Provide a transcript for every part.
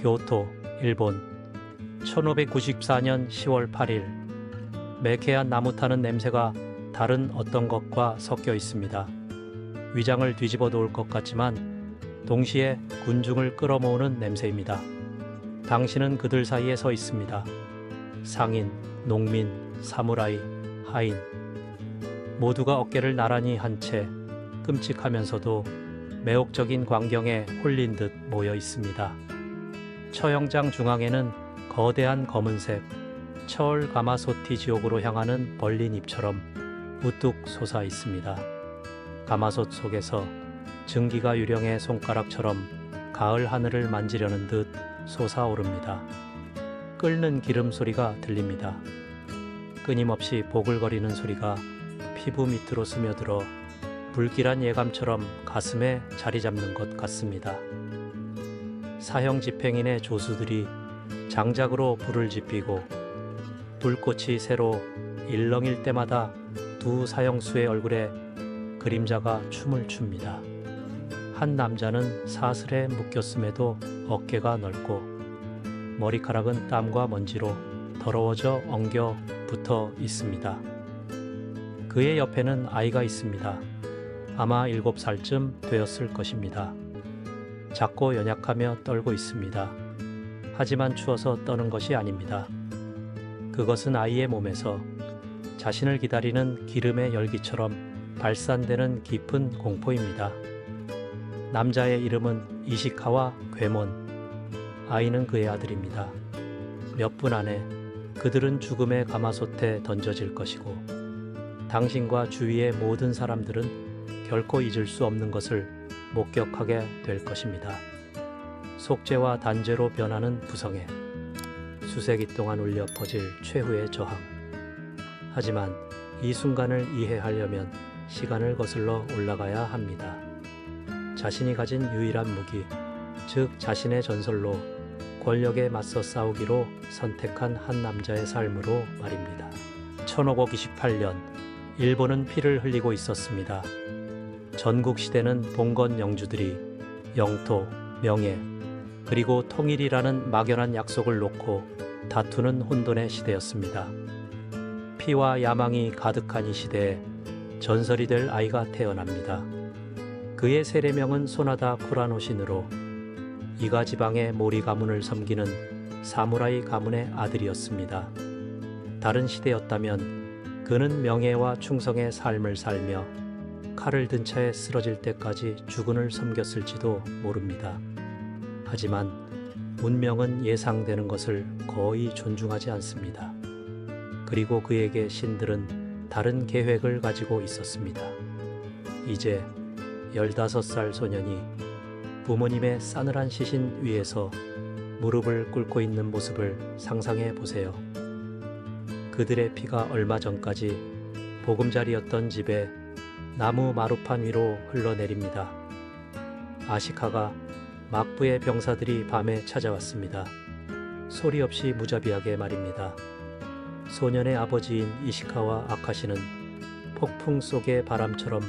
교토, 일본 1594년 10월 8일 매캐한 나무 타는 냄새가 다른 어떤 것과 섞여 있습니다. 위장을 뒤집어 놓을 것 같지만 동시에 군중을 끌어모으는 냄새입니다. 당신은 그들 사이에 서 있습니다. 상인, 농민, 사무라이, 하인 모두가 어깨를 나란히 한 채 끔찍하면서도 매혹적인 광경에 홀린 듯 모여 있습니다. 처형장 중앙에는 거대한 검은색 철 가마솥이 지옥으로 향하는 벌린 입처럼 우뚝 솟아 있습니다. 가마솥 속에서 증기가 유령의 손가락처럼 가을 하늘을 만지려는 듯 솟아오릅니다. 끓는 기름 소리가 들립니다. 끊임없이 보글거리는 소리가 피부 밑으로 스며들어 불길한 예감처럼 가슴에 자리 잡는 것 같습니다. 사형 집행인의 조수들이 장작으로 불을 지피고 불꽃이 새로 일렁일 때마다 두 사형수의 얼굴에 그림자가 춤을 춥니다. 한 남자는 사슬에 묶였음에도 어깨가 넓고 머리카락은 땀과 먼지로 더러워져 엉겨 붙어 있습니다. 그의 옆에는 아이가 있습니다. 아마 7살쯤 되었을 것입니다. 작고 연약하며 떨고 있습니다. 하지만 추워서 떠는 것이 아닙니다. 그것은 아이의 몸에서 자신을 기다리는 기름의 열기처럼 발산되는 깊은 공포입니다. 남자의 이름은 이시카와 괴몬, 아이는 그의 아들입니다. 몇 분 안에 그들은 죽음의 가마솥에 던져질 것이고 당신과 주위의 모든 사람들은 결코 잊을 수 없는 것을 목격하게 될 것입니다. 속죄와 단죄로 변하는 부성에 수세기 동안 울려 퍼질 최후의 저항. 하지만 이 순간을 이해하려면 시간을 거슬러 올라가야 합니다. 자신이 가진 유일한 무기, 즉 자신의 전설로 권력에 맞서 싸우기로 선택한 한 남자의 삶으로 말입니다. 1528년 일본은 피를 흘리고 있었습니다. 전국시대는 봉건 영주들이 영토, 명예, 그리고 통일이라는 막연한 약속을 놓고 다투는 혼돈의 시대였습니다. 피와 야망이 가득한 이 시대에 전설이 될 아이가 태어납니다. 그의 세례명은 소나다 쿠라노신으로 이가 지방의 모리 가문을 섬기는 사무라이 가문의 아들이었습니다. 다른 시대였다면 그는 명예와 충성의 삶을 살며 칼을 든 차에 쓰러질 때까지 주군을 섬겼을지도 모릅니다. 하지만 운명은 예상되는 것을 거의 존중하지 않습니다. 그리고 그에게 신들은 다른 계획을 가지고 있었습니다. 이제 15살 소년이 부모님의 싸늘한 시신 위에서 무릎을 꿇고 있는 모습을 상상해 보세요. 그들의 피가 얼마 전까지 보금자리였던 집에 나무 마루판 위로 흘러내립니다. 아시카가 막부의 병사들이 밤에 찾아왔습니다. 소리 없이 무자비하게 말입니다. 소년의 아버지인 이시카와 아카시는 폭풍 속의 바람처럼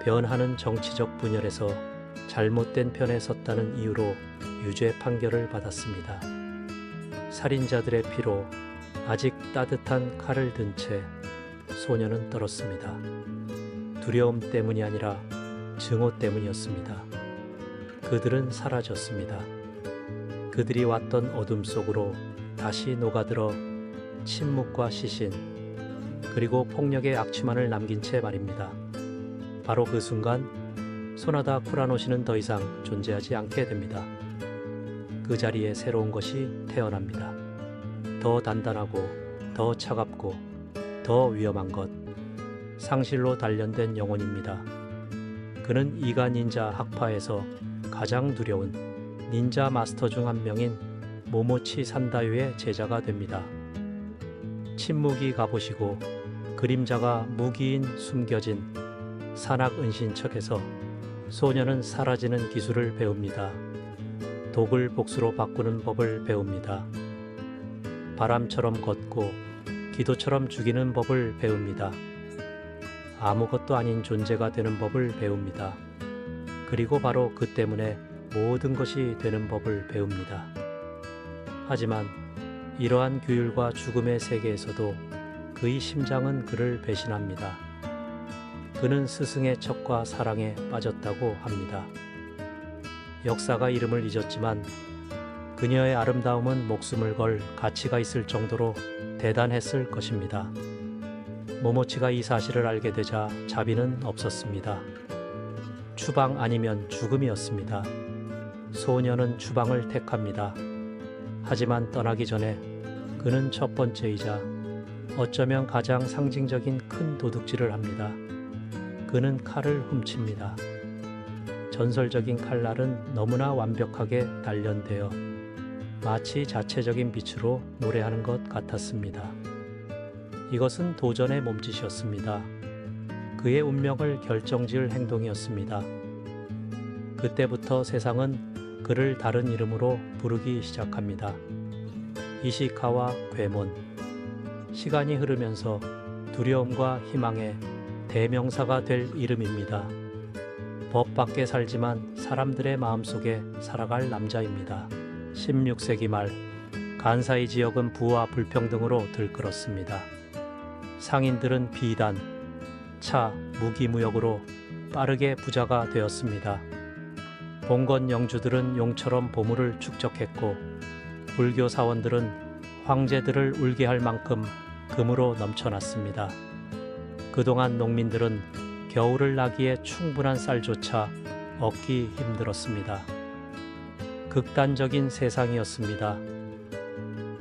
변하는 정치적 분열에서 잘못된 편에 섰다는 이유로 유죄 판결을 받았습니다. 살인자들의 피로 아직 따뜻한 칼을 든 채 소년은 떨었습니다. 두려움 때문이 아니라 증오 때문이었습니다. 그들은 사라졌습니다. 그들이 왔던 어둠 속으로 다시 녹아들어 침묵과 시신, 그리고 폭력의 악취만을 남긴 채 말입니다. 바로 그 순간 소나다 쿠라노시는 더 이상 존재하지 않게 됩니다. 그 자리에 새로운 것이 태어납니다. 더 단단하고 더 차갑고 더 위험한 것, 상실로 단련된 영혼입니다. 그는 이가 닌자 학파에서 가장 두려운 닌자 마스터 중 한 명인 모모치 산다유의 제자가 됩니다. 침묵이 가보시고 그림자가 무기인 숨겨진 산악은신척에서 소년은 사라지는 기술을 배웁니다. 독을 복수로 바꾸는 법을 배웁니다. 바람처럼 걷고 기도처럼 죽이는 법을 배웁니다. 아무것도 아닌 존재가 되는 법을 배웁니다. 그리고 바로 그 때문에 모든 것이 되는 법을 배웁니다. 하지만 이러한 규율과 죽음의 세계에서도 그의 심장은 그를 배신합니다. 그는 스승의 척과 사랑에 빠졌다고 합니다. 역사가 이름을 잊었지만 그녀의 아름다움은 목숨을 걸 가치가 있을 정도로 대단했을 것입니다. 모모치가 이 사실을 알게 되자 자비는 없었습니다. 추방 아니면 죽음이었습니다. 소녀는 추방을 택합니다. 하지만 떠나기 전에 그는 첫 번째이자 어쩌면 가장 상징적인 큰 도둑질을 합니다. 그는 칼을 훔칩니다. 전설적인 칼날은 너무나 완벽하게 단련되어 마치 자체적인 빛으로 노래하는 것 같았습니다. 이것은 도전의 몸짓이었습니다. 그의 운명을 결정지을 행동이었습니다. 그때부터 세상은 그를 다른 이름으로 부르기 시작합니다. 이시카와 괴몬. 시간이 흐르면서 두려움과 희망의 대명사가 될 이름입니다. 법 밖에 살지만 사람들의 마음속에 살아갈 남자입니다. 16세기 말 간사이 지역은 부와 불평등으로 들끓었습니다. 상인들은 비단, 차, 무기무역으로 빠르게 부자가 되었습니다. 봉건 영주들은 용처럼 보물을 축적했고 불교 사원들은 황제들을 울게 할 만큼 금으로 넘쳐났습니다. 그동안 농민들은 겨울을 나기에 충분한 쌀조차 얻기 힘들었습니다. 극단적인 세상이었습니다.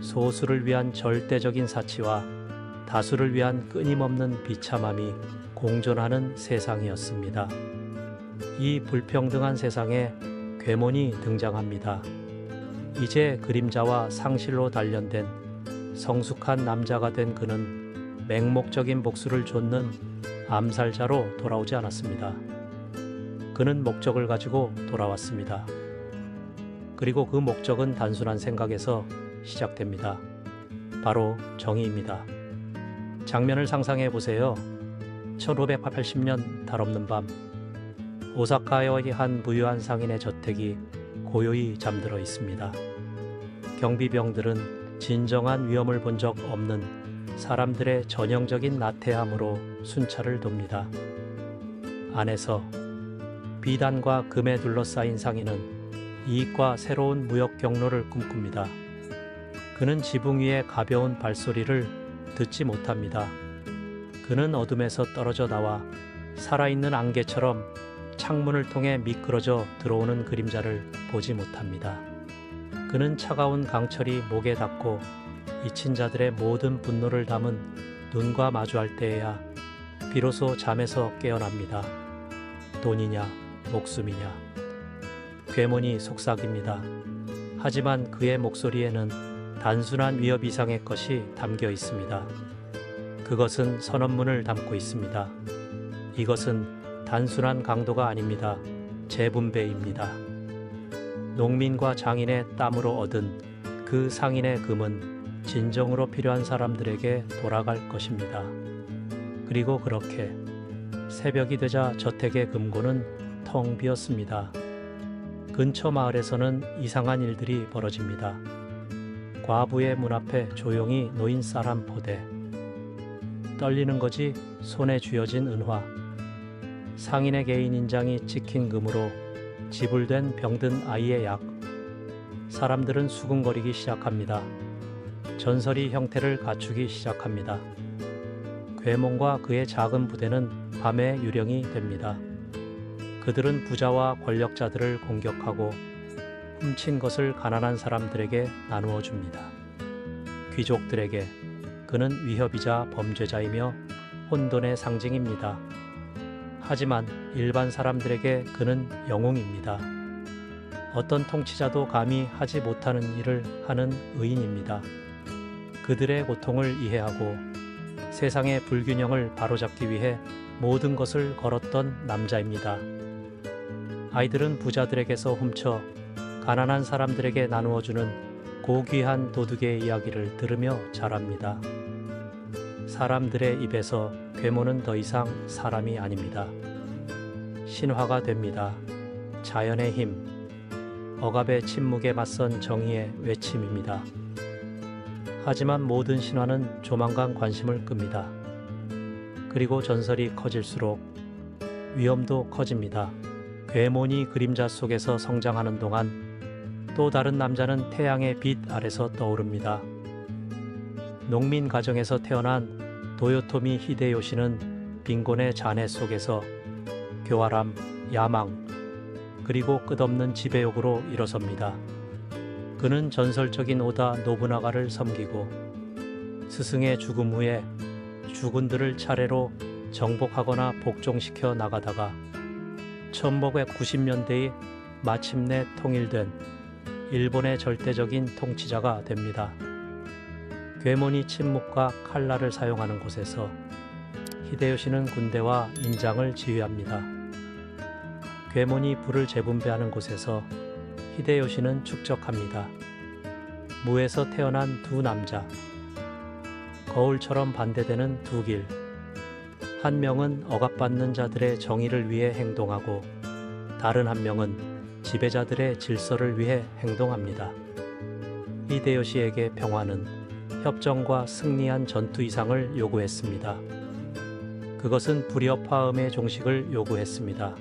소수를 위한 절대적인 사치와 다수를 위한 끊임없는 비참함이 공존하는 세상이었습니다. 이 불평등한 세상에 괴몬이 등장합니다. 이제 그림자와 상실로 단련된 성숙한 남자가 된 그는 맹목적인 복수를 좇는 암살자로 돌아오지 않았습니다. 그는 목적을 가지고 돌아왔습니다. 그리고 그 목적은 단순한 생각에서 시작됩니다. 바로 정의입니다. 장면을 상상해 보세요. 1580년 달없는 밤, 오사카의 한 부유한 상인의 저택이 고요히 잠들어 있습니다. 경비병들은 진정한 위험을 본 적 없는 사람들의 전형적인 나태함으로 순찰을 돕니다. 안에서 비단과 금에 둘러싸인 상인은 이익과 새로운 무역 경로를 꿈꿉니다. 그는 지붕 위의 가벼운 발소리를 듣지 못합니다. 그는 어둠에서 떨어져 나와 살아있는 안개처럼 창문을 통해 미끄러져 들어오는 그림자를 보지 못합니다. 그는 차가운 강철이 목에 닿고 잊힌 자들의 모든 분노를 담은 눈과 마주할 때에야 비로소 잠에서 깨어납니다. 돈이냐 목숨이냐. 괴몬이 속삭입니다. 하지만 그의 목소리에는 단순한 위협 이상의 것이 담겨 있습니다. 그것은 선언문을 담고 있습니다. 이것은 단순한 강도가 아닙니다. 재분배입니다. 농민과 장인의 땀으로 얻은 그 상인의 금은 진정으로 필요한 사람들에게 돌아갈 것입니다. 그리고 그렇게 새벽이 되자 저택의 금고는 텅 비었습니다. 근처 마을에서는 이상한 일들이 벌어집니다. 과부의 문 앞에 조용히 놓인 쌀 한 포대, 떨리는 거지 손에 쥐어진 은화, 상인의 개인 인장이 찍힌 금으로 지불된 병든 아이의 약. 사람들은 수군거리기 시작합니다. 전설이 형태를 갖추기 시작합니다. 괴몬과 그의 작은 부대는 밤의 유령이 됩니다. 그들은 부자와 권력자들을 공격하고 훔친 것을 가난한 사람들에게 나누어 줍니다. 귀족들에게 그는 위협이자 범죄자이며 혼돈의 상징입니다. 하지만 일반 사람들에게 그는 영웅입니다. 어떤 통치자도 감히 하지 못하는 일을 하는 의인입니다. 그들의 고통을 이해하고 세상의 불균형을 바로잡기 위해 모든 것을 걸었던 남자입니다. 아이들은 부자들에게서 훔쳐 가난한 사람들에게 나누어주는 고귀한 도둑의 이야기를 들으며 자랍니다. 사람들의 입에서 괴몬은 더 이상 사람이 아닙니다. 신화가 됩니다. 자연의 힘. 억압의 침묵에 맞선 정의의 외침입니다. 하지만 모든 신화는 조만간 관심을 끕니다. 그리고 전설이 커질수록 위험도 커집니다. 괴몬이 그림자 속에서 성장하는 동안 또 다른 남자는 태양의 빛 아래서 떠오릅니다. 농민 가정에서 태어난 도요토미 히데요시는 빈곤의 잔해 속에서 교활함, 야망, 그리고 끝없는 지배욕으로 일어섭니다. 그는 전설적인 오다 노부나가를 섬기고 스승의 죽음 후에 주군들을 차례로 정복하거나 복종시켜 나가다가 1590년대에 마침내 통일된 일본의 절대적인 통치자가 됩니다. 괴몬이 침묵과 칼날을 사용하는 곳에서 히데요시는 군대와 인장을 지휘합니다. 괴몬이 불을 재분배하는 곳에서 히데요시는 축적합니다. 무에서 태어난 두 남자, 거울처럼 반대되는 두 길. 한 명은 억압받는 자들의 정의를 위해 행동하고 다른 한 명은 지배자들의 질서를 위해 행동합니다. 히데요시에게 평화는 협정과 승리한 전투 이상을 요구했습니다. 그것은 불협화음의 종식을 요구했습니다.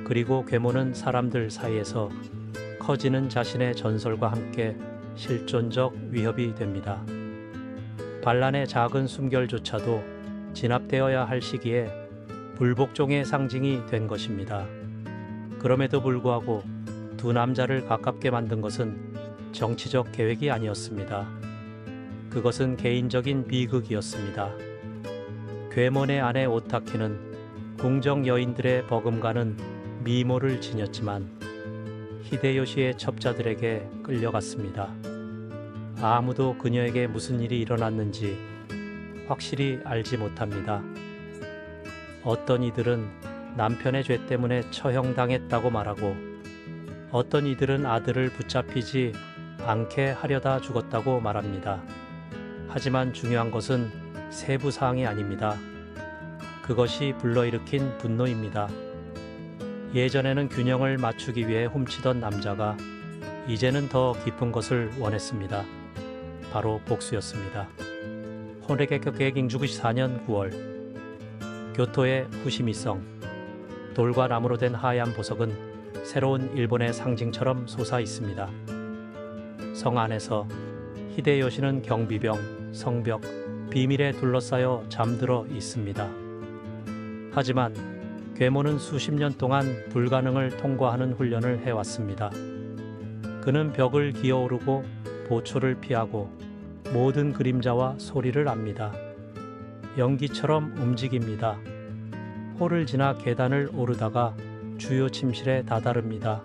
그리고 괴몬은 사람들 사이에서 커지는 자신의 전설과 함께 실존적 위협이 됩니다. 반란의 작은 숨결조차도 진압되어야 할 시기에 불복종의 상징이 된 것입니다. 그럼에도 불구하고 두 남자를 가깝게 만든 것은 정치적 계획이 아니었습니다. 그것은 개인적인 비극이었습니다. 괴몬의 아내 오타키는 궁정 여인들의 버금가는 미모를 지녔지만 히데요시의 첩자들에게 끌려갔습니다. 아무도 그녀에게 무슨 일이 일어났는지 확실히 알지 못합니다. 어떤 이들은 남편의 죄 때문에 처형당했다고 말하고 어떤 이들은 아들을 붙잡히지 않게 하려다 죽었다고 말합니다. 하지만 중요한 것은 세부 사항이 아닙니다. 그것이 불러일으킨 분노입니다. 예전에는 균형을 맞추기 위해 훔치던 남자가 이제는 더 깊은 것을 원했습니다. 바로 복수였습니다. 호네게케 깅주구 4년 9월 교토의 후시미성 돌과 나무로 된 하얀 보석은 새로운 일본의 상징처럼 솟아 있습니다. 성 안에서 히데요시는 경비병, 성벽, 비밀에 둘러싸여 잠들어 있습니다. 하지만 괴몬은 수십 년 동안 불가능을 통과하는 훈련을 해왔습니다. 그는 벽을 기어오르고 보초를 피하고 모든 그림자와 소리를 압니다. 연기처럼 움직입니다. 홀을 지나 계단을 오르다가 주요 침실에 다다릅니다.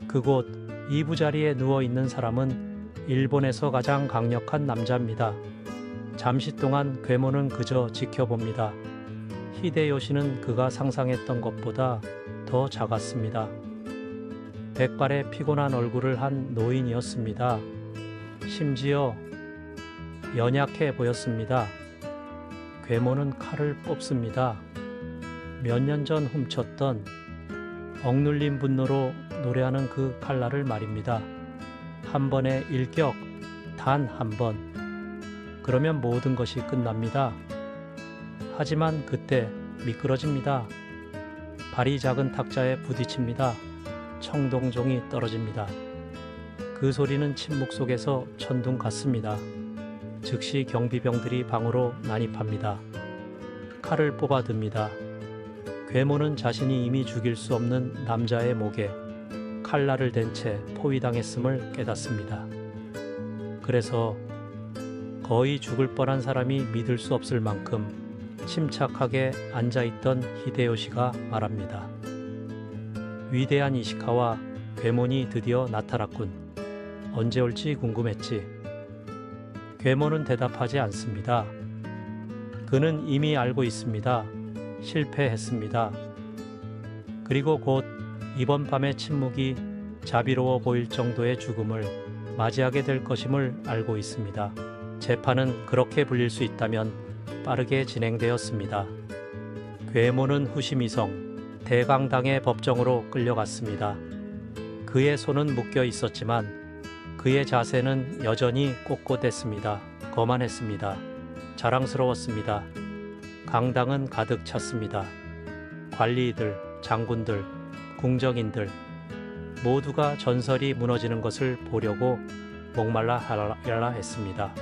그곳 이부자리에 누워있는 사람은 일본에서 가장 강력한 남자입니다. 잠시 동안 괴몬은 그저 지켜봅니다. 히데요시는 그가 상상했던 것보다 더 작았습니다. 백발의 피곤한 얼굴을 한 노인이었습니다. 심지어 연약해 보였습니다. 괴몬은 칼을 뽑습니다. 몇 년 전 훔쳤던 억눌린 분노로 노래하는 그 칼날을 말입니다. 한 번의 일격, 단 한 번. 그러면 모든 것이 끝납니다. 하지만 그때 미끄러집니다. 발이 작은 탁자에 부딪힙니다. 청동종이 떨어집니다. 그 소리는 침묵 속에서 천둥 같습니다. 즉시 경비병들이 방으로 난입합니다. 칼을 뽑아듭니다. 괴몬은 자신이 이미 죽일 수 없는 남자의 목에 칼날을 댄 채 포위당했음을 깨닫습니다. 그래서 거의 죽을 뻔한 사람이 믿을 수 없을 만큼 침착하게 앉아있던 히데요시가 말합니다. 위대한 이시카와 괴몬이 드디어 나타났군. 언제 올지 궁금했지. 괴몬은 대답하지 않습니다. 그는 이미 알고 있습니다. 실패했습니다. 그리고 곧 이번 밤의 침묵이 자비로워 보일 정도의 죽음을 맞이하게 될 것임을 알고 있습니다. 재판은 그렇게 불릴 수 있다면 빠르게 진행되었습니다. 괴몬은 후시미성 대강당의 법정으로 끌려갔습니다. 그의 손은 묶여 있었지만 그의 자세는 여전히 꼿꼿했습니다. 거만했습니다. 자랑스러웠습니다. 강당은 가득 찼습니다. 관리들, 장군들, 궁정인들 모두가 전설이 무너지는 것을 보려고 목말라 하라 했습니다.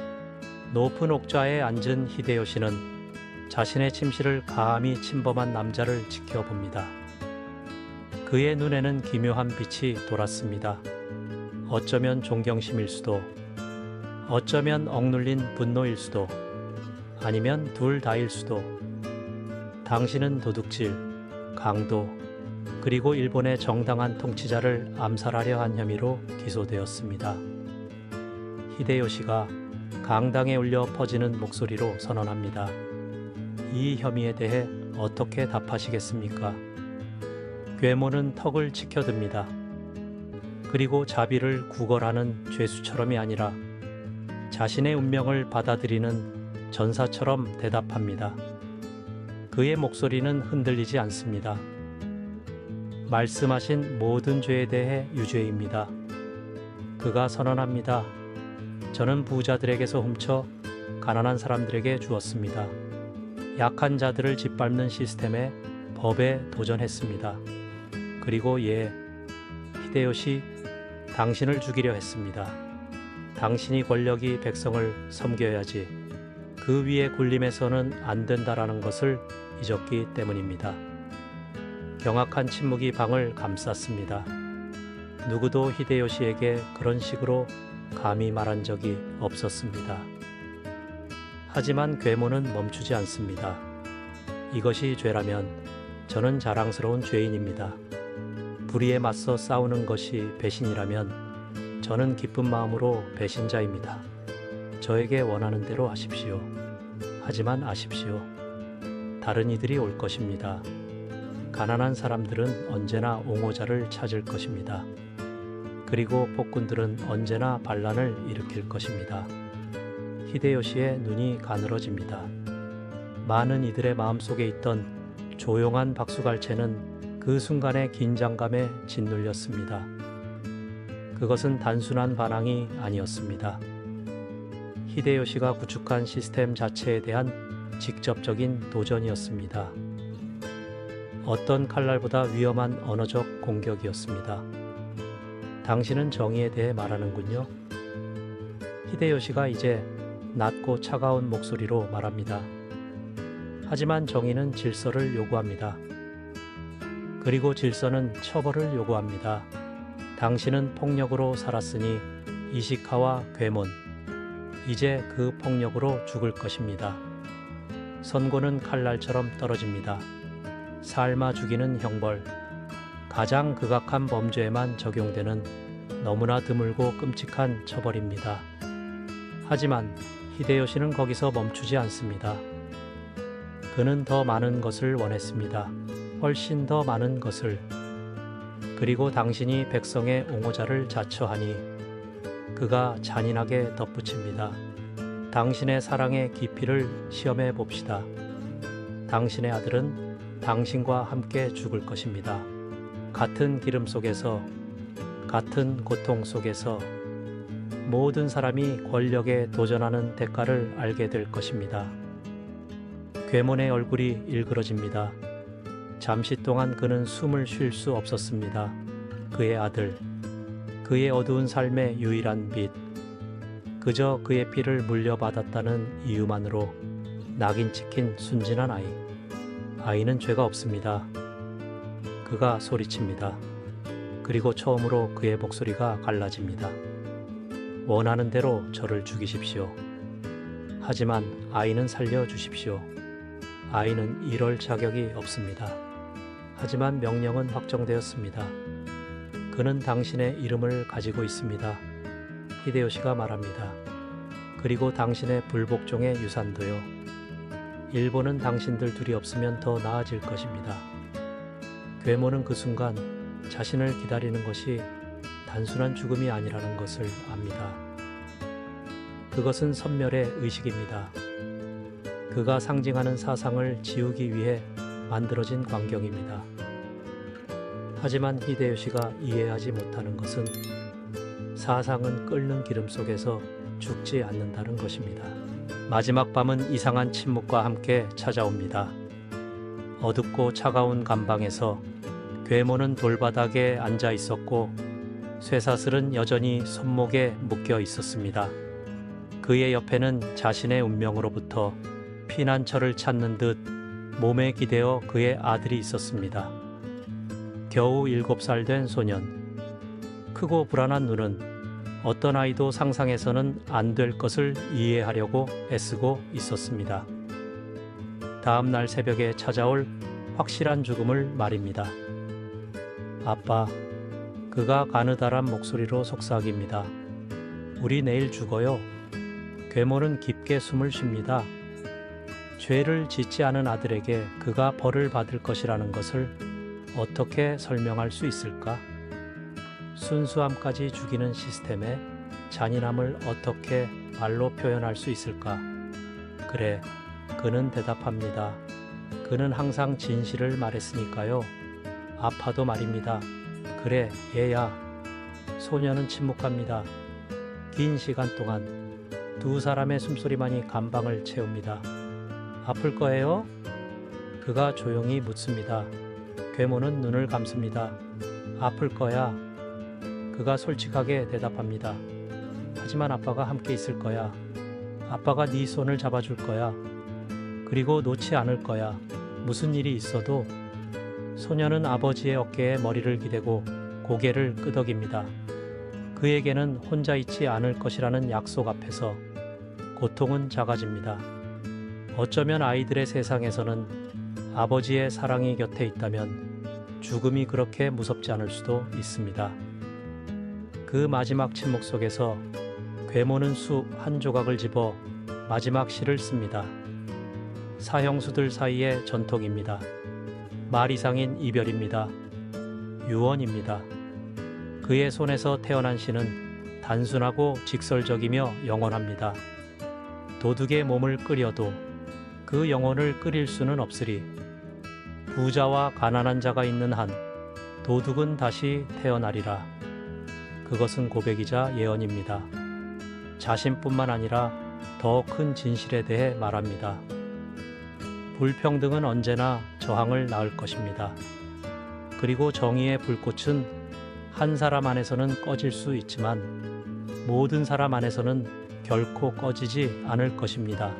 높은 옥좌에 앉은 히데요시는 자신의 침실을 감히 침범한 남자를 지켜봅니다. 그의 눈에는 기묘한 빛이 돌았습니다. 어쩌면 존경심일 수도, 어쩌면 억눌린 분노일 수도, 아니면 둘 다일 수도. 당신은 도둑질, 강도, 그리고 일본의 정당한 통치자를 암살하려 한 혐의로 기소되었습니다. 히데요시가 강당에 울려 퍼지는 목소리로 선언합니다. 이 혐의에 대해 어떻게 답하시겠습니까? 괴모는 턱을 치켜듭니다. 그리고 자비를 구걸하는 죄수처럼이 아니라 자신의 운명을 받아들이는 전사처럼 대답합니다. 그의 목소리는 흔들리지 않습니다. 말씀하신 모든 죄에 대해 유죄입니다. 그가 선언합니다. 저는 부자들에게서 훔쳐 가난한 사람들에게 주었습니다. 약한 자들을 짓밟는 시스템에 법에 도전했습니다. 그리고 히데요시, 당신을 죽이려 했습니다. 당신이 권력이 백성을 섬겨야지 그 위에 군림해서는 안 된다라는 것을 잊었기 때문입니다. 경악한 침묵이 방을 감쌌습니다. 누구도 히데요시에게 그런 식으로 감히 말한 적이 없었습니다. 하지만 괴모는 멈추지 않습니다. 이것이 죄라면 저는 자랑스러운 죄인입니다. 불의에 맞서 싸우는 것이 배신이라면 저는 기쁜 마음으로 배신자입니다. 저에게 원하는 대로 하십시오. 하지만 아십시오. 다른 이들이 올 것입니다. 가난한 사람들은 언제나 옹호자를 찾을 것입니다. 그리고 폭군들은 언제나 반란을 일으킬 것입니다. 히데요시의 눈이 가늘어집니다. 많은 이들의 마음속에 있던 조용한 박수갈채는 그 순간의 긴장감에 짓눌렸습니다. 그것은 단순한 반항이 아니었습니다. 히데요시가 구축한 시스템 자체에 대한 직접적인 도전이었습니다. 어떤 칼날보다 위험한 언어적 공격이었습니다. 당신은 정의에 대해 말하는군요. 히데요시가 이제 낮고 차가운 목소리로 말합니다. 하지만 정의는 질서를 요구합니다. 그리고 질서는 처벌을 요구합니다. 당신은 폭력으로 살았으니 이시카와 괴몬, 이제 그 폭력으로 죽을 것입니다. 선고는 칼날처럼 떨어집니다. 삶아 죽이는 형벌, 가장 극악한 범죄에만 적용되는 너무나 드물고 끔찍한 처벌입니다. 하지만 히데요시는 거기서 멈추지 않습니다. 그는 더 많은 것을 원했습니다. 훨씬 더 많은 것을. 그리고 당신이 백성의 옹호자를 자처하니 그가 잔인하게 덧붙입니다. 당신의 사랑의 깊이를 시험해 봅시다. 당신의 아들은 당신과 함께 죽을 것입니다. 같은 기름 속에서, 같은 고통 속에서 모든 사람이 권력에 도전하는 대가를 알게 될 것입니다. 괴몬의 얼굴이 일그러집니다. 잠시 동안 그는 숨을 쉴 수 없었습니다. 그의 아들, 그의 어두운 삶의 유일한 빛, 그저 그의 피를 물려받았다는 이유만으로 낙인 찍힌 순진한 아이. 아이는 죄가 없습니다. 그가 소리칩니다. 그리고 처음으로 그의 목소리가 갈라집니다. 원하는 대로 저를 죽이십시오. 하지만 아이는 살려주십시오. 아이는 이럴 자격이 없습니다. 하지만 명령은 확정되었습니다. 그는 당신의 이름을 가지고 있습니다. 히데요시가 말합니다. 그리고 당신의 불복종의 유산도요. 일본은 당신들 둘이 없으면 더 나아질 것입니다. 괴모는 그 순간 자신을 기다리는 것이 단순한 죽음이 아니라는 것을 압니다. 그것은 선멸의 의식입니다. 그가 상징하는 사상을 지우기 위해 만들어진 광경입니다. 하지만 히데요시가 이해하지 못하는 것은 사상은 끓는 기름 속에서 죽지 않는다는 것입니다. 마지막 밤은 이상한 침묵과 함께 찾아옵니다. 어둡고 차가운 감방에서 괴모는 돌바닥에 앉아 있었고 쇠사슬은 여전히 손목에 묶여 있었습니다. 그의 옆에는 자신의 운명으로부터 피난처를 찾는 듯 몸에 기대어 그의 아들이 있었습니다. 겨우 7살 된 소년. 크고 불안한 눈은 어떤 아이도 상상해서는 안 될 것을 이해하려고 애쓰고 있었습니다. 다음 날 새벽에 찾아올 확실한 죽음을 말입니다. 아빠, 그가 가느다란 목소리로 속삭입니다. 우리 내일 죽어요. 괴모는 깊게 숨을 쉽니다. 죄를 짓지 않은 아들에게 그가 벌을 받을 것이라는 것을 어떻게 설명할 수 있을까? 순수함까지 죽이는 시스템의 잔인함을 어떻게 말로 표현할 수 있을까? 그래, 그는 대답합니다. 그는 항상 진실을 말했으니까요. 아파도 말입니다. 그래, 얘야. 소녀는 침묵합니다. 긴 시간 동안 두 사람의 숨소리만이 감방을 채웁니다. 아플 거예요? 그가 조용히 묻습니다. 괴모는 눈을 감습니다. 아플 거야. 그가 솔직하게 대답합니다. 하지만 아빠가 함께 있을 거야. 아빠가 네 손을 잡아줄 거야. 그리고 놓지 않을 거야. 무슨 일이 있어도. 소녀는 아버지의 어깨에 머리를 기대고 고개를 끄덕입니다. 그에게는 혼자 있지 않을 것이라는 약속 앞에서 고통은 작아집니다. 어쩌면 아이들의 세상에서는 아버지의 사랑이 곁에 있다면 죽음이 그렇게 무섭지 않을 수도 있습니다. 그 마지막 침묵 속에서 괴모는 수 한 조각을 집어 마지막 시를 씁니다. 사형수들 사이의 전통입니다. 말 이상인 이별입니다. 유언입니다. 그의 손에서 태어난 시는 단순하고 직설적이며 영원합니다. 도둑의 몸을 끓여도 그 영혼을 끓일 수는 없으리. 부자와 가난한 자가 있는 한 도둑은 다시 태어나리라. 그것은 고백이자 예언입니다. 자신뿐만 아니라 더 큰 진실에 대해 말합니다. 불평등은 언제나 저항을 낳을 것입니다. 그리고 정의의 불꽃은 한 사람 안에서는 꺼질 수 있지만 모든 사람 안에서는 결코 꺼지지 않을 것입니다.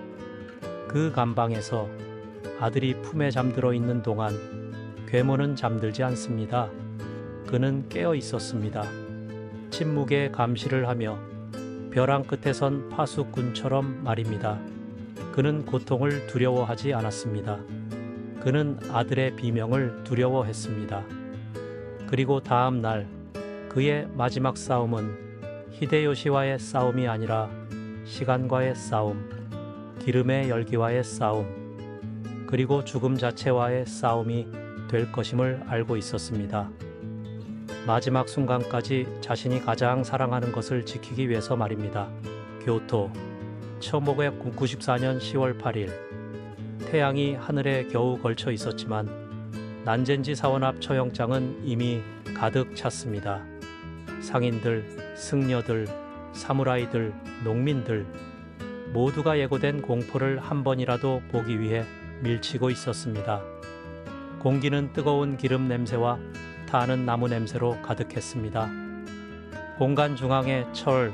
그 감방에서 아들이 품에 잠들어 있는 동안 괴모는 잠들지 않습니다. 그는 깨어 있었습니다. 침묵에 감시를 하며 벼랑 끝에 선 파수꾼처럼 말입니다. 그는 고통을 두려워하지 않았습니다. 그는 아들의 비명을 두려워했습니다. 그리고 다음 날 그의 마지막 싸움은 히데요시와의 싸움이 아니라 시간과의 싸움, 기름의 열기와의 싸움, 그리고 죽음 자체와의 싸움이 될 것임을 알고 있었습니다. 마지막 순간까지 자신이 가장 사랑하는 것을 지키기 위해서 말입니다. 교토 1594년 10월 8일 태양이 하늘에 겨우 걸쳐 있었지만 난젠지 사원 앞 처형장은 이미 가득 찼습니다. 상인들, 승려들, 사무라이들, 농민들 모두가 예고된 공포를 한 번이라도 보기 위해 밀치고 있었습니다. 공기는 뜨거운 기름 냄새와 타는 나무 냄새로 가득했습니다. 공간 중앙에 철,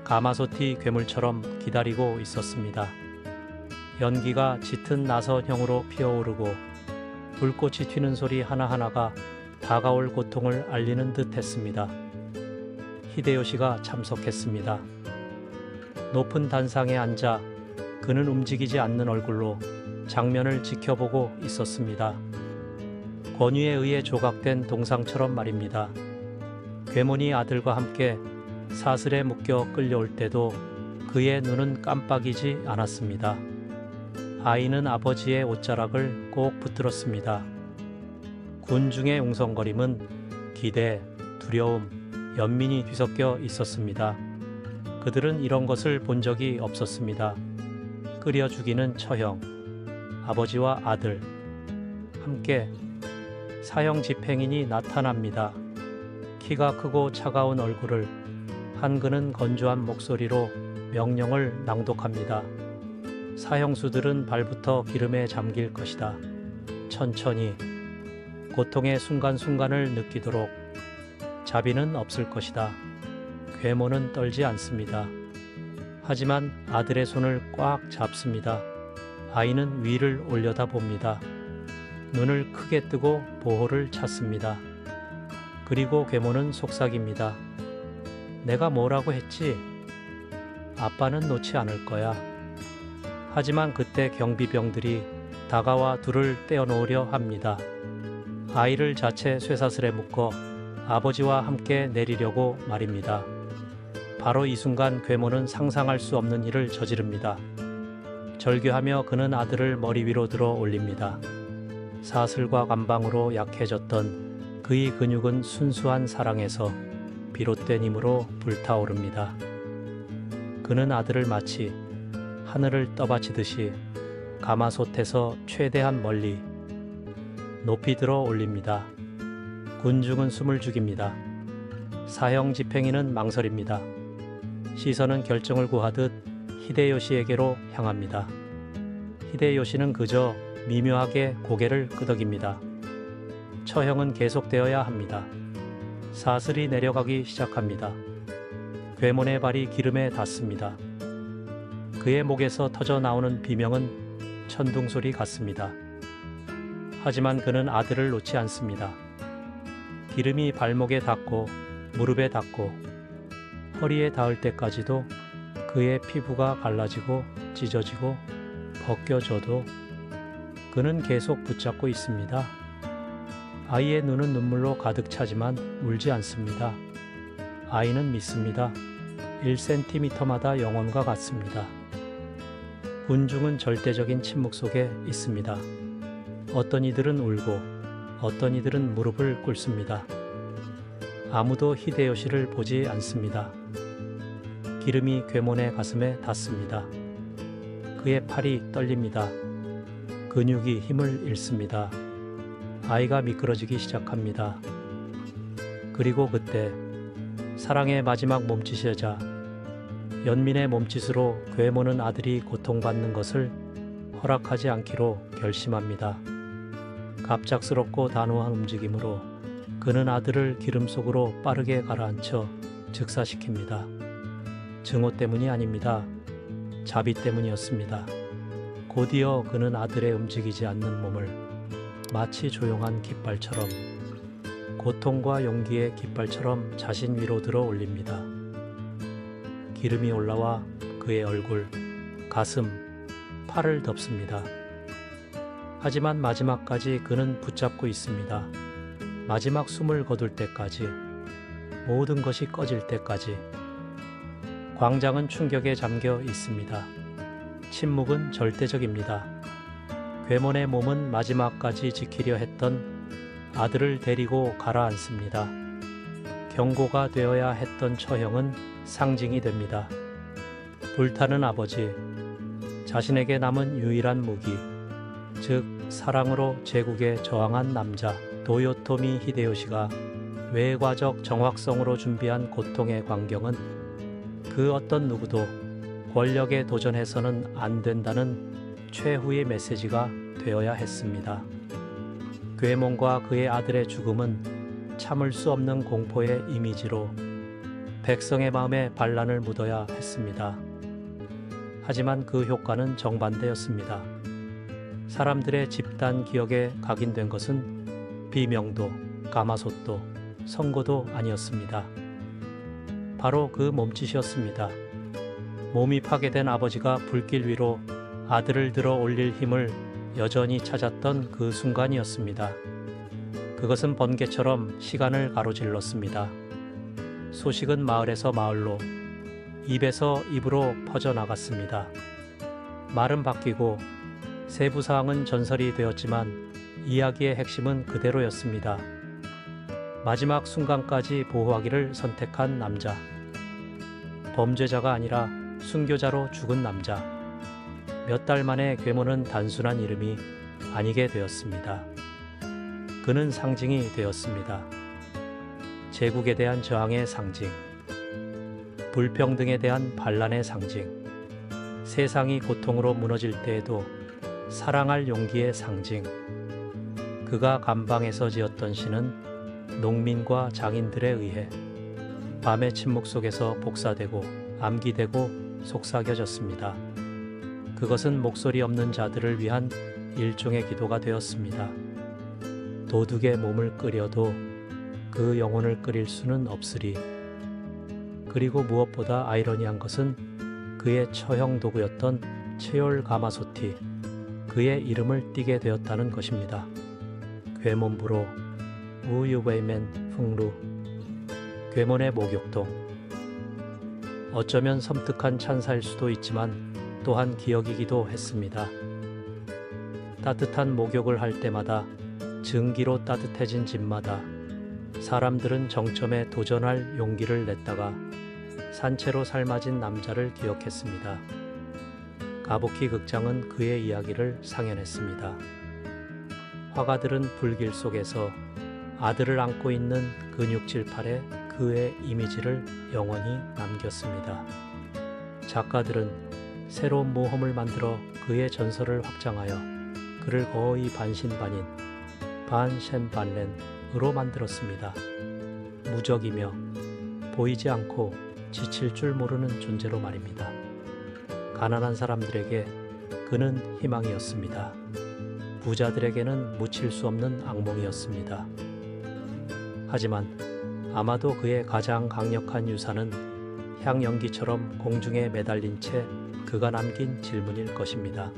가마솥이 괴물처럼 기다리고 있었습니다. 연기가 짙은 나선형으로 피어오르고 불꽃이 튀는 소리 하나하나가 다가올 고통을 알리는 듯 했습니다. 히데요시가 참석했습니다. 높은 단상에 앉아 그는 움직이지 않는 얼굴로 장면을 지켜보고 있었습니다. 권위에 의해 조각된 동상처럼 말입니다. 괴몬이 아들과 함께 사슬에 묶여 끌려올 때도 그의 눈은 깜빡이지 않았습니다. 아이는 아버지의 옷자락을 꼭 붙들었습니다. 군중의 웅성거림은 기대, 두려움, 연민이 뒤섞여 있었습니다. 그들은 이런 것을 본 적이 없었습니다. 끓여 죽이는 처형, 아버지와 아들, 함께 사형 집행인이 나타납니다. 키가 크고 차가운 얼굴을 한 그는 건조한 목소리로 명령을 낭독합니다. 사형수들은 발부터 기름에 잠길 것이다. 천천히 고통의 순간순간을 느끼도록. 자비는 없을 것이다. 괴모는 떨지 않습니다. 하지만 아들의 손을 꽉 잡습니다. 아이는 위를 올려다봅니다. 눈을 크게 뜨고 보호를 찾습니다. 그리고 괴모는 속삭입니다. 내가 뭐라고 했지? 아빠는 놓지 않을 거야. 하지만 그때 경비병들이 다가와 둘을 떼어놓으려 합니다. 아이를 자체 쇠사슬에 묶어 아버지와 함께 내리려고 말입니다. 바로 이 순간 괴모는 상상할 수 없는 일을 저지릅니다. 절규하며 그는 아들을 머리 위로 들어 올립니다. 사슬과 감방으로 약해졌던 그의 근육은 순수한 사랑에서 비롯된 힘으로 불타오릅니다. 그는 아들을 마치 하늘을 떠받치듯이 가마솥에서 최대한 멀리 높이 들어 올립니다. 군중은 숨을 죽입니다. 사형 집행인은 망설입니다. 시선은 결정을 구하듯 히데요시에게로 향합니다. 히데요시는 그저 미묘하게 고개를 끄덕입니다. 처형은 계속되어야 합니다. 사슬이 내려가기 시작합니다. 괴몬의 발이 기름에 닿습니다. 그의 목에서 터져 나오는 비명은 천둥소리 같습니다. 하지만 그는 아들을 놓지 않습니다. 기름이 발목에 닿고 무릎에 닿고 허리에 닿을 때까지도 그의 피부가 갈라지고 찢어지고 벗겨져도 그는 계속 붙잡고 있습니다. 아이의 눈은 눈물로 가득 차지만 울지 않습니다. 아이는 믿습니다. 1cm마다 영혼과 같습니다. 군중은 절대적인 침묵 속에 있습니다. 어떤 이들은 울고 어떤 이들은 무릎을 꿇습니다. 아무도 히데요시를 보지 않습니다. 기름이 괴몬의 가슴에 닿습니다. 그의 팔이 떨립니다. 근육이 힘을 잃습니다. 아이가 미끄러지기 시작합니다. 그리고 그때 사랑의 마지막 몸짓이자 연민의 몸짓으로 괴모는 아들이 고통받는 것을 허락하지 않기로 결심합니다. 갑작스럽고 단호한 움직임으로 그는 아들을 기름 속으로 빠르게 가라앉혀 즉사시킵니다. 증오 때문이 아닙니다. 자비 때문이었습니다. 곧이어 그는 아들의 움직이지 않는 몸을 마치 조용한 깃발처럼, 고통과 용기의 깃발처럼 자신 위로 들어 올립니다. 기름이 올라와 그의 얼굴, 가슴, 팔을 덮습니다. 하지만 마지막까지 그는 붙잡고 있습니다. 마지막 숨을 거둘 때까지, 모든 것이 꺼질 때까지. 광장은 충격에 잠겨 있습니다. 침묵은 절대적입니다. 괴몬의 몸은 마지막까지 지키려 했던 아들을 데리고 가라앉습니다. 경고가 되어야 했던 처형은 상징이 됩니다. 불타는 아버지, 자신에게 남은 유일한 무기, 즉 사랑으로 제국에 저항한 남자 도요토미 히데요시가 외과적 정확성으로 준비한 고통의 광경은 그 어떤 누구도 권력에 도전해서는 안 된다는 최후의 메시지가 되어야 했습니다. 괴몬과 그의 아들의 죽음은 참을 수 없는 공포의 이미지로 백성의 마음에 반란을 묻어야 했습니다. 하지만 그 효과는 정반대였습니다. 사람들의 집단 기억에 각인된 것은 비명도, 가마솥도, 선고도 아니었습니다. 바로 그 몸짓이었습니다. 몸이 파괴된 아버지가 불길 위로 아들을 들어 올릴 힘을 여전히 찾았던 그 순간이었습니다. 그것은 번개처럼 시간을 가로질렀습니다. 소식은 마을에서 마을로, 입에서 입으로 퍼져나갔습니다. 말은 바뀌고 세부사항은 전설이 되었지만 이야기의 핵심은 그대로였습니다. 마지막 순간까지 보호하기를 선택한 남자. 범죄자가 아니라 순교자로 죽은 남자. 몇 달 만에 괴몬은 단순한 이름이 아니게 되었습니다. 그는 상징이 되었습니다. 제국에 대한 저항의 상징, 불평등에 대한 반란의 상징, 세상이 고통으로 무너질 때에도 사랑할 용기의 상징. 그가 감방에서 지었던 시는 농민과 장인들에 의해 밤의 침묵 속에서 복사되고 암기되고 속삭여졌습니다. 그것은 목소리 없는 자들을 위한 일종의 기도가 되었습니다. 도둑의 몸을 끓여도 그 영혼을 끓일 수는 없으리. 그리고 무엇보다 아이러니한 것은 그의 처형 도구였던 체올 가마소티, 그의 이름을 띠게 되었다는 것입니다. 괴몬부로 우유웨이맨 풍루, 괴몬의 목욕동. 어쩌면 섬뜩한 찬사일 수도 있지만 또한 기억이기도 했습니다. 따뜻한 목욕을 할 때마다, 증기로 따뜻해진 집마다 사람들은 정점에 도전할 용기를 냈다가 산채로 삶아진 남자를 기억했습니다. 가부키 극장은 그의 이야기를 상연했습니다. 화가들은 불길 속에서 아들을 안고 있는 근육질팔에 그의 이미지를 영원히 남겼습니다. 작가들은 새로운 모험을 만들어 그의 전설을 확장하여 그를 거의 반신반인, 반셴반렌으로 만들었습니다. 무적이며 보이지 않고 지칠 줄 모르는 존재로 말입니다. 가난한 사람들에게 그는 희망이었습니다. 부자들에게는 묻힐 수 없는 악몽이었습니다. 하지만 아마도 그의 가장 강력한 유산은 향연기처럼 공중에 매달린 채 그가 남긴 질문일 것입니다.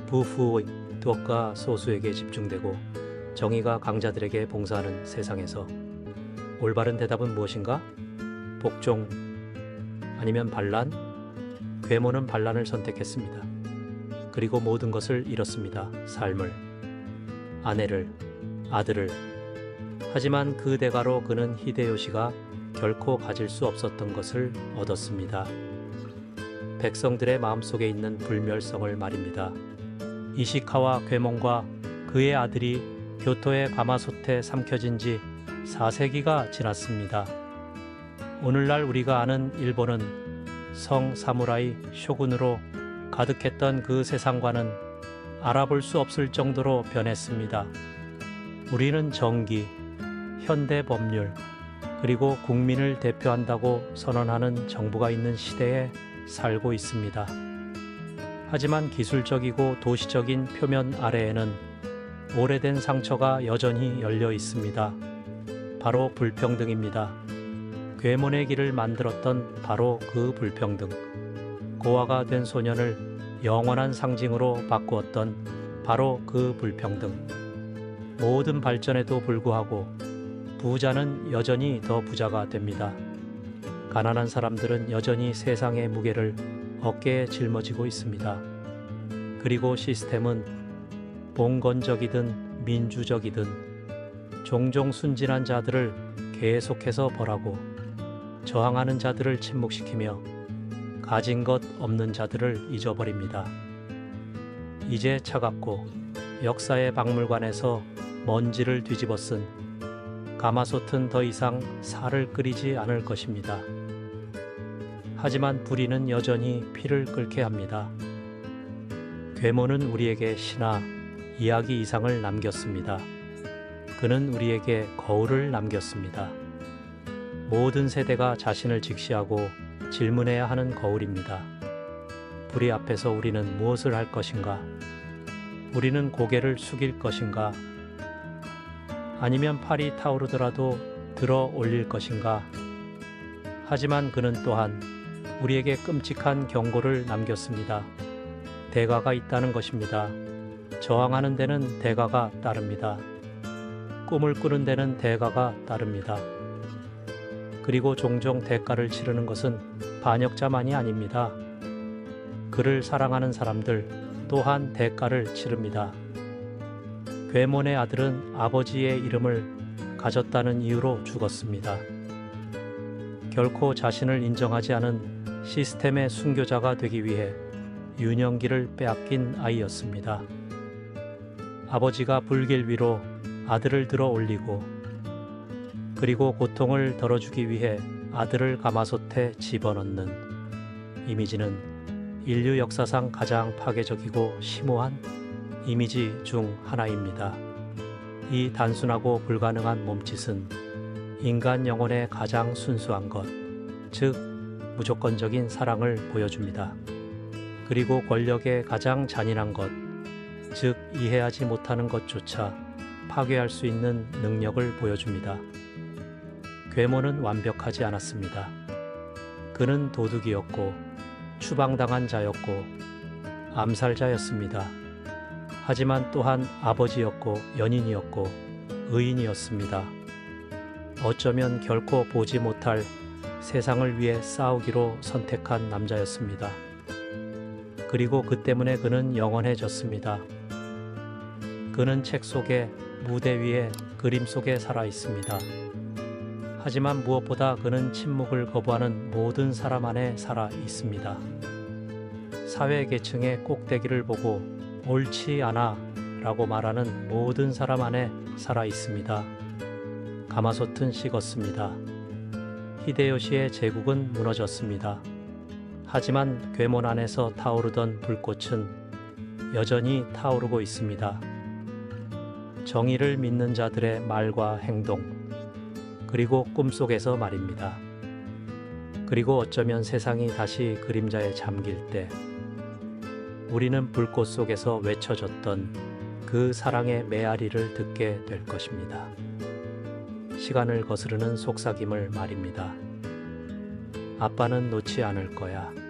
부후의 덕과 소수에게 집중되고 정의가 강자들에게 봉사하는 세상에서 올바른 대답은 무엇인가? 복종 아니면 반란? 괴몬은 반란을 선택했습니다. 그리고 모든 것을 잃었습니다. 삶을, 아내를, 아들을. 하지만 그 대가로 그는 히데요시가 결코 가질 수 없었던 것을 얻었습니다. 백성들의 마음속에 있는 불멸성을 말입니다. 이시카와 괴몬과 그의 아들이 교토의 가마솥에 삼켜진 지 4세기가 지났습니다. 오늘날 우리가 아는 일본은 성 사무라이 쇼군으로 가득했던 그 세상과는 알아볼 수 없을 정도로 변했습니다. 우리는 정기, 현대 법률, 그리고 국민을 대표한다고 선언하는 정부가 있는 시대에 살고 있습니다. 하지만 기술적이고 도시적인 표면 아래에는 오래된 상처가 여전히 열려 있습니다. 바로 불평등입니다. 괴몬의 길을 만들었던 바로 그 불평등. 고아가 된 소년을 영원한 상징으로 바꾸었던 바로 그 불평등. 모든 발전에도 불구하고 부자는 여전히 더 부자가 됩니다. 가난한 사람들은 여전히 세상의 무게를 어깨에 짊어지고 있습니다. 그리고 시스템은 봉건적이든 민주적이든 종종 순진한 자들을 계속해서 벌하고 저항하는 자들을 침묵시키며 가진 것 없는 자들을 잊어버립니다. 이제 차갑고 역사의 박물관에서 먼지를 뒤집어 쓴 가마솥은 더 이상 살을 끓이지 않을 것입니다. 하지만 불의는 여전히 피를 끓게 합니다. 괴몬은 우리에게 신화, 이야기 이상을 남겼습니다. 그는 우리에게 거울을 남겼습니다. 모든 세대가 자신을 직시하고 질문해야 하는 거울입니다. 불의 앞에서 우리는 무엇을 할 것인가? 우리는 고개를 숙일 것인가? 아니면 팔이 타오르더라도 들어 올릴 것인가? 하지만 그는 또한 우리에게 끔찍한 경고를 남겼습니다. 대가가 있다는 것입니다. 저항하는 데는 대가가 따릅니다. 꿈을 꾸는 데는 대가가 따릅니다. 그리고 종종 대가를 치르는 것은 반역자만이 아닙니다. 그를 사랑하는 사람들 또한 대가를 치릅니다. 괴몬의 아들은 아버지의 이름을 가졌다는 이유로 죽었습니다. 결코 자신을 인정하지 않은 시스템의 순교자가 되기 위해 유년기를 빼앗긴 아이였습니다. 아버지가 불길 위로 아들을 들어 올리고 그리고 고통을 덜어주기 위해 아들을 가마솥에 집어넣는 이미지는 인류 역사상 가장 파괴적이고 심오한 이미지 중 하나입니다. 이 단순하고 불가능한 몸짓은 인간 영혼의 가장 순수한 것, 즉 무조건적인 사랑을 보여줍니다. 그리고 권력의 가장 잔인한 것, 즉 이해하지 못하는 것조차 파괴할 수 있는 능력을 보여줍니다. 괴모는 완벽하지 않았습니다. 그는 도둑이었고 추방당한 자였고 암살자였습니다. 하지만 또한 아버지였고 연인이었고 의인이었습니다. 어쩌면 결코 보지 못할 세상을 위해 싸우기로 선택한 남자였습니다. 그리고 그 때문에 그는 영원해졌습니다. 그는 책 속에, 무대 위에, 그림 속에 살아 있습니다. 하지만 무엇보다 그는 침묵을 거부하는 모든 사람 안에 살아 있습니다. 사회 계층의 꼭대기를 보고 옳지 않아 라고 말하는 모든 사람 안에 살아 있습니다. 가마솥은 식었습니다. 히데요시의 제국은 무너졌습니다. 하지만 괴몬 안에서 타오르던 불꽃은 여전히 타오르고 있습니다. 정의를 믿는 자들의 말과 행동, 그리고 꿈속에서 말입니다. 그리고 어쩌면 세상이 다시 그림자에 잠길 때 우리는 불꽃 속에서 외쳐졌던 그 사랑의 메아리를 듣게 될 것입니다. 시간을 거스르는 속삭임을 말입니다. 아빠는 놓지 않을 거야.